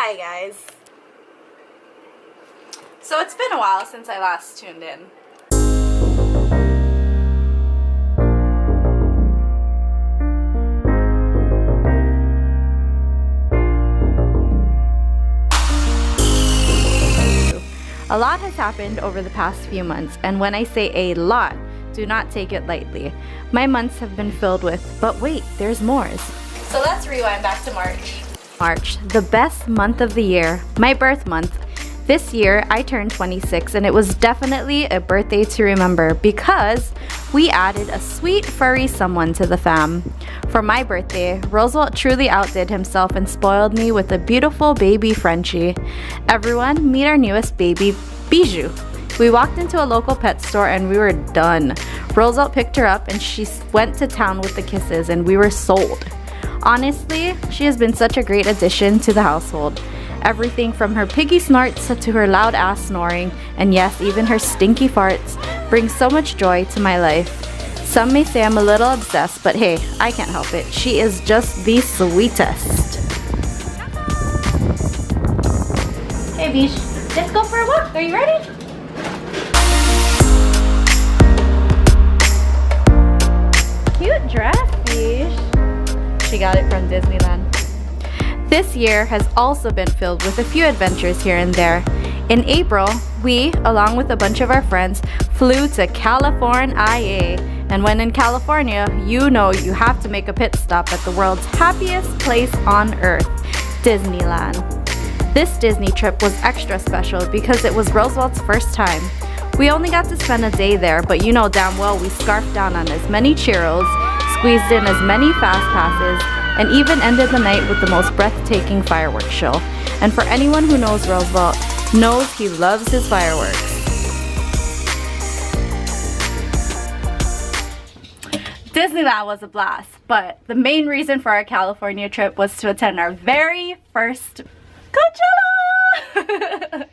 Hi guys. So it's been a while since I last tuned in. A lot has happened over the past few months, and when I say a lot, do not take it lightly. My months have been filled with, but wait, there's more. So let's rewind back to March. March, the best month of the year, my birth month. This year, I turned 26, and it was definitely a birthday to remember because we added a sweet furry someone to the fam. For my birthday, Roosevelt truly outdid himself and spoiled me with a beautiful baby Frenchie. Everyone, meet our newest baby, Bijou. We walked into a local pet store and we were done. Roosevelt picked her up and she went to town with the kisses and we were sold. Honestly, she has been such a great addition to the household. Everything from her piggy snorts to her loud ass snoring, and yes, even her stinky farts, brings so much joy to my life. Some may say I'm a little obsessed, but hey, I can't help it. She is just the sweetest. Hey Bish, let's go for a walk. Are you ready? Cute dress, Bish. She got it from Disneyland. This year has also been filled with a few adventures here and there. In April, we, along with a bunch of our friends, flew to California. And when in California, you know you have to make a pit stop at the world's happiest place on earth, Disneyland. This Disney trip was extra special because it was Roosevelt's first time. We only got to spend a day there, but you know damn well we scarfed down on as many churros, squeezed in as many fast passes, and even ended the night with the most breathtaking fireworks show. And for anyone who knows Roosevelt, knows he loves his fireworks. Disneyland was a blast, but the main reason for our California trip was to attend our very first Coachella!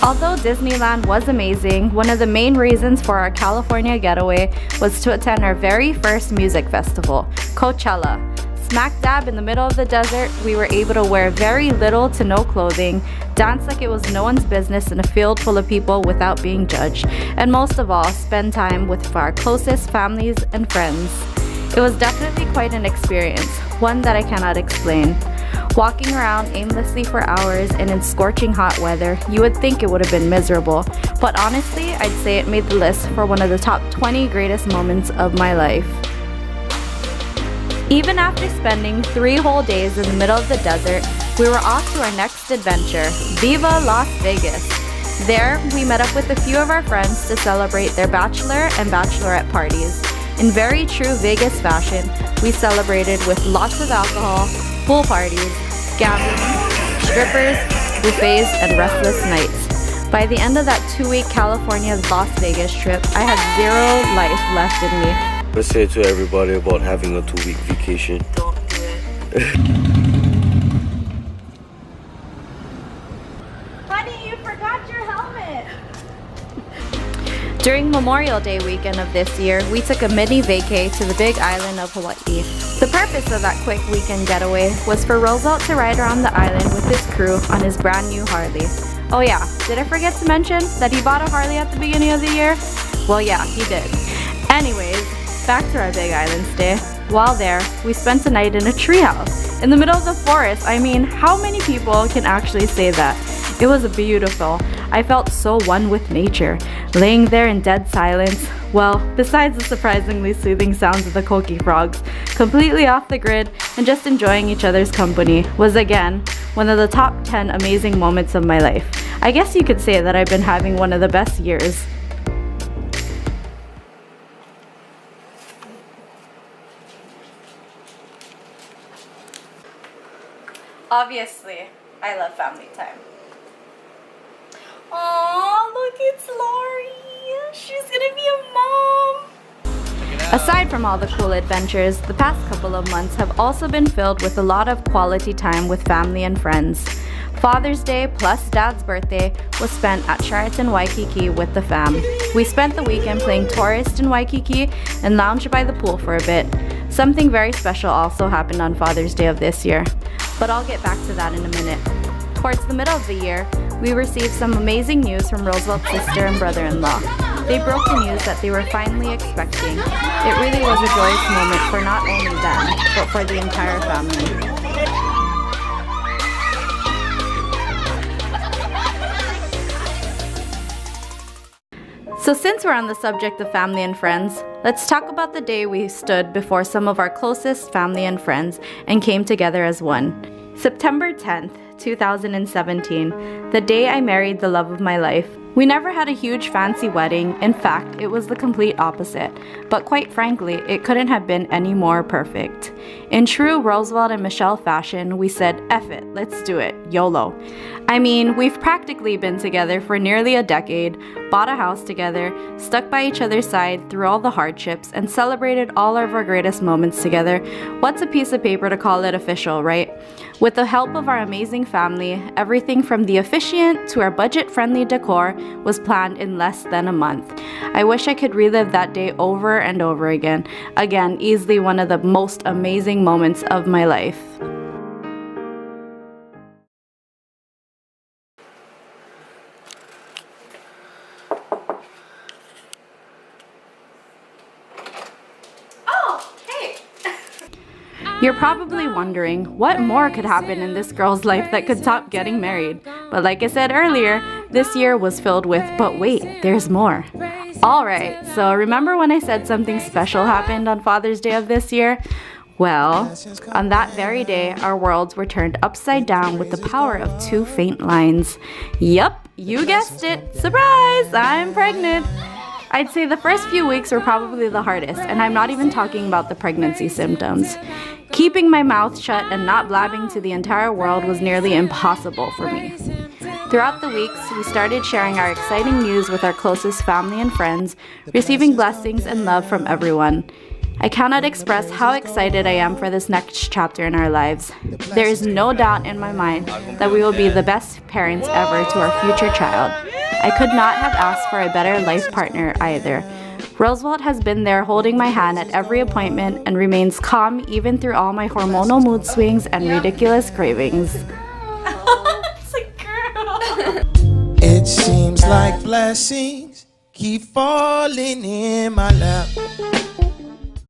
Although Disneyland was amazing, one of the main reasons for our California getaway was to attend our very first music festival, Coachella. Smack dab in the middle of the desert, we were able to wear very little to no clothing, dance like it was no one's business in a field full of people without being judged, and most of all, spend time with our closest families and friends. It was definitely quite an experience, one that I cannot explain. Walking around aimlessly for hours and in scorching hot weather, you would think it would have been miserable, but honestly, I'd say it made the list for one of the top 20 greatest moments of my life. Even after spending 3 whole days in the middle of the desert, we were off to our next adventure, Viva Las Vegas. There, we met up with a few of our friends to celebrate their bachelor and bachelorette parties. In very true Vegas fashion, we celebrated with lots of alcohol, pool parties, gambling, strippers, buffets, and restless nights. By the end of that 2-week California Las Vegas trip, I had 0 life left in me. Let's say to everybody about having a 2-week vacation. Don't do it. Honey, you forgot your helmet. During Memorial Day weekend of this year, we took a mini vacay to the big island of Hawaii. The purpose of that quick weekend getaway was for Roosevelt to ride around the island with his crew on his brand new Harley. Oh yeah, did I forget to mention that he bought a Harley at the beginning of the year? Well yeah, he did. Anyways, back to our big island stay. While there, we spent the night in a treehouse in the middle of the forest. I mean, how many people can actually say that? It was beautiful. I felt so one with nature, laying there in dead silence. Well, besides the surprisingly soothing sounds of the koki frogs, completely off the grid and just enjoying each other's company was again one of the top 10 amazing moments of my life. I guess you could say that I've been having one of the best years. Obviously, I love family time. Aww, look, it's Lori. She's gonna be a mom. Aside from all the cool adventures, the past couple of months have also been filled with a lot of quality time with family and friends. Father's Day plus Dad's birthday was spent at Sheraton Waikiki with the fam. We spent the weekend playing tourist in Waikiki and lounged by the pool for a bit. Something very special also happened on Father's Day of this year, but I'll get back to that in a minute. Towards the middle of the year, we received some amazing news from Roosevelt's sister and brother-in-law. They broke the news that they were finally expecting. It really was a joyous moment for not only them, but for the entire family. So since we're on the subject of family and friends, let's talk about the day we stood before some of our closest family and friends and came together as one. September 10th, 2017, the day I married the love of my life. We never had a huge fancy wedding. In fact, it was the complete opposite. But quite frankly, it couldn't have been any more perfect. In true Roosevelt and Michelle fashion, we said, F it, let's do it, YOLO. I mean, we've practically been together for nearly a decade, bought a house together, stuck by each other's side through all the hardships, and celebrated all of our greatest moments together. What's a piece of paper to call it official, right? With the help of our amazing family, everything from the officiant to our budget-friendly decor was planned in less than a month. I wish I could relive that day over and over again. Again, easily one of the most amazing moments of my life. You're probably wondering, what more could happen in this girl's life that could top getting married? But like I said earlier, this year was filled with, but wait, there's more. Alright, so remember when I said something special happened on Father's Day of this year? Well, on that very day, our worlds were turned upside down with the power of 2 faint lines. Yup, you guessed it. Surprise! I'm pregnant! I'd say the first few weeks were probably the hardest, and I'm not even talking about the pregnancy symptoms. Keeping my mouth shut and not blabbing to the entire world was nearly impossible for me. Throughout the weeks, we started sharing our exciting news with our closest family and friends, receiving blessings and love from everyone. I cannot express how excited I am for this next chapter in our lives. There is no doubt in my mind that we will be the best parents ever to our future child. I could not have asked for a better life partner either. Roosevelt has been there holding my hand at every appointment and remains calm even through all my hormonal mood swings and ridiculous cravings. It's a girl. It seems like blessings keep falling in my lap.